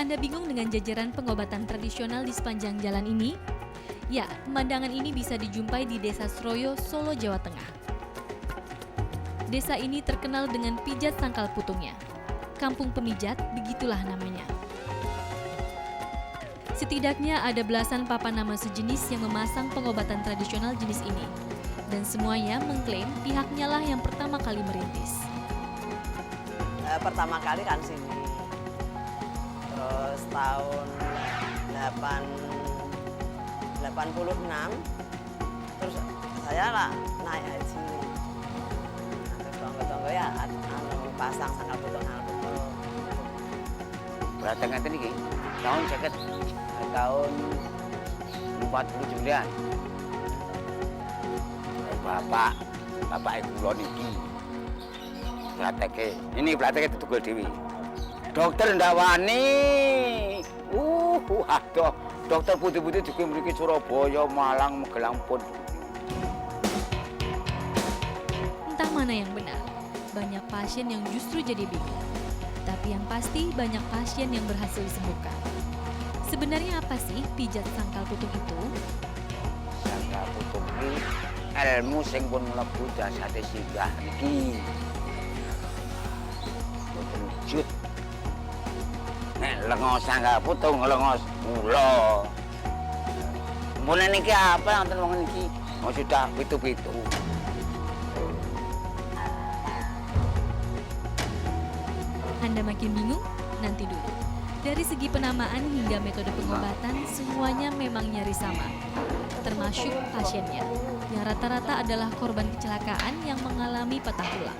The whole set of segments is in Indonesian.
Anda bingung dengan jajaran pengobatan tradisional di sepanjang jalan ini? Ya, pemandangan ini bisa dijumpai di Desa Sroyo, Solo, Jawa Tengah. Desa ini terkenal dengan pijat sangkal putungnya. Kampung pemijat, begitulah namanya. Setidaknya ada belasan papan nama sejenis yang memasang pengobatan tradisional jenis ini. Dan semuanya mengklaim pihaknya lah yang pertama kali merintis. Pertama kali kan sini. Terus tahun 86, terus saya lah naik haji. Terus tonggo-tonggo ya pasang sangkal putung. Berarti ngerti nih, tahun seket, tahun 49. Bapak ibu lo niki. Prakteknya ditugul dewi. Dokter ndak wani. Aduh, dokter putih-putih juga memiliki Surabaya, Malang, Magelang pun. Entah mana yang benar, banyak pasien yang justru jadi bingung. Tapi yang pasti banyak pasien yang berhasil disembuhkan. Sebenarnya apa sih pijat sangkal putung itu? Sangkal putung ini ilmu sing pun mlebu jasate singgah niki. Boten wujud. Nek lengo sangkal putung lengo kula. Mulai niki apa ngoten wong niki? Oh sudah pitu-pitu. Anda makin bingung? Nanti dulu. Dari segi penamaan hingga metode pengobatan, semuanya memang nyaris sama. Termasuk pasiennya, yang rata-rata adalah korban kecelakaan yang mengalami patah tulang.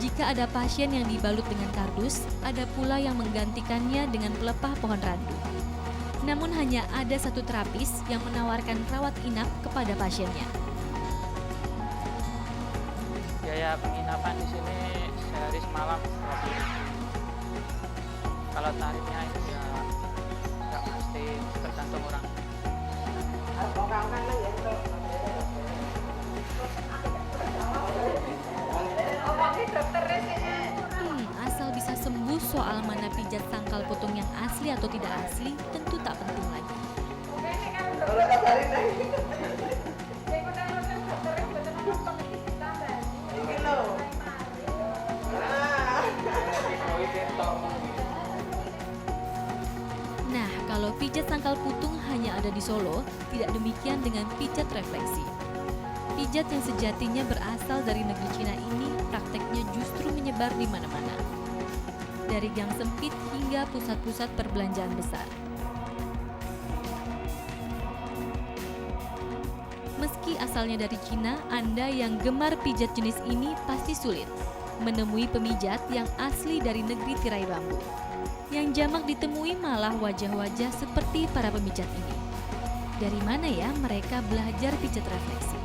Jika ada pasien yang dibalut dengan kardus, ada pula yang menggantikannya dengan pelepah pohon randu. Namun hanya ada satu terapis yang menawarkan rawat inap kepada pasiennya. Biaya penginapan di sini sehari semalam 20.000. Kalau tarifnya itu ya nggak pasti, tergantung orang. Asal bisa sembuh soal mana pijat sangkal putung yang asli atau tidak asli tentu tak penting lagi. Nah, kalau pijat sangkal putung hanya ada di Solo, tidak demikian dengan pijat refleksi. Pijat yang sejatinya berasal dari negeri Cina ini prakteknya justru menyebar di mana-mana. Dari gang sempit hingga pusat-pusat perbelanjaan besar. Meski asalnya dari Cina, Anda yang gemar pijat jenis ini pasti sulit menemui pemijat yang asli dari negeri tirai bambu. Yang jamak ditemui malah wajah-wajah seperti para pemijat ini. Dari mana ya mereka belajar pijat refleksi?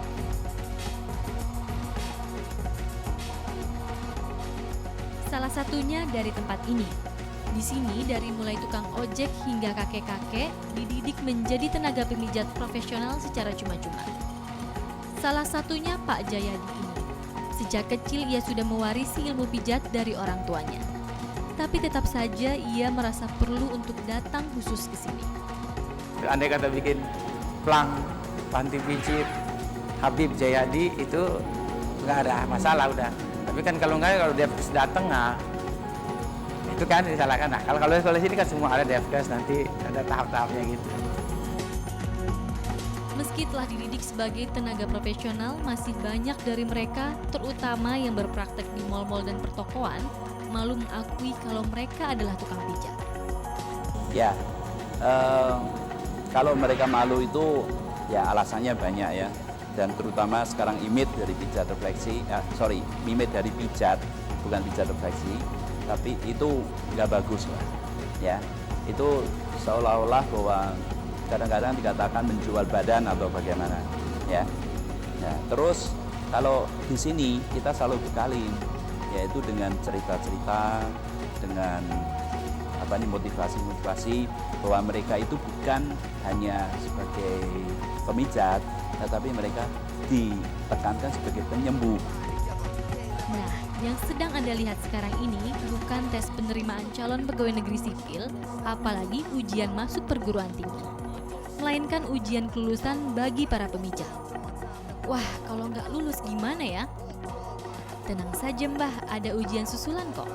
Salah satunya dari tempat ini. Di sini dari mulai tukang ojek hingga kakek-kakek dididik menjadi tenaga pemijat profesional secara cuma-cuma. Salah satunya Pak Jayadi ini. Sejak kecil ia sudah mewarisi ilmu pijat dari orang tuanya. Tapi tetap saja ia merasa perlu untuk datang khusus ke sini. Andai kata bikin plang, panti pijit, Habib Jayadi itu nggak ada masalah udah. Tapi kan kalau dia datang, nah itu kan disalahkan. Nah kalau sini kan semua ada Devkes, nanti ada tahap-tahapnya gitu. Meski telah dididik sebagai tenaga profesional, masih banyak dari mereka, terutama yang berpraktek di mal-mal dan pertokoan, malu mengakui kalau mereka adalah tukang pijat. Ya, kalau mereka malu itu ya alasannya banyak ya. Dan terutama sekarang image dari pijat refleksi, image dari pijat, bukan pijat refleksi, tapi itu nggak bagus lah. Ya, itu seolah-olah bahwa kadang-kadang dikatakan menjual badan atau bagaimana, ya. Nah, terus kalau di sini kita selalu bekalin, yaitu dengan cerita-cerita, dengan motivasi-motivasi bahwa mereka itu bukan hanya sebagai pemijat, tetapi mereka ditekankan sebagai penyembuh. Nah, yang sedang Anda lihat sekarang ini bukan tes penerimaan calon pegawai negeri sipil, apalagi ujian masuk perguruan tinggi, melainkan ujian kelulusan bagi para pemijat. Wah, kalau nggak lulus gimana ya? Tenang saja Mbah, ada ujian susulan kok.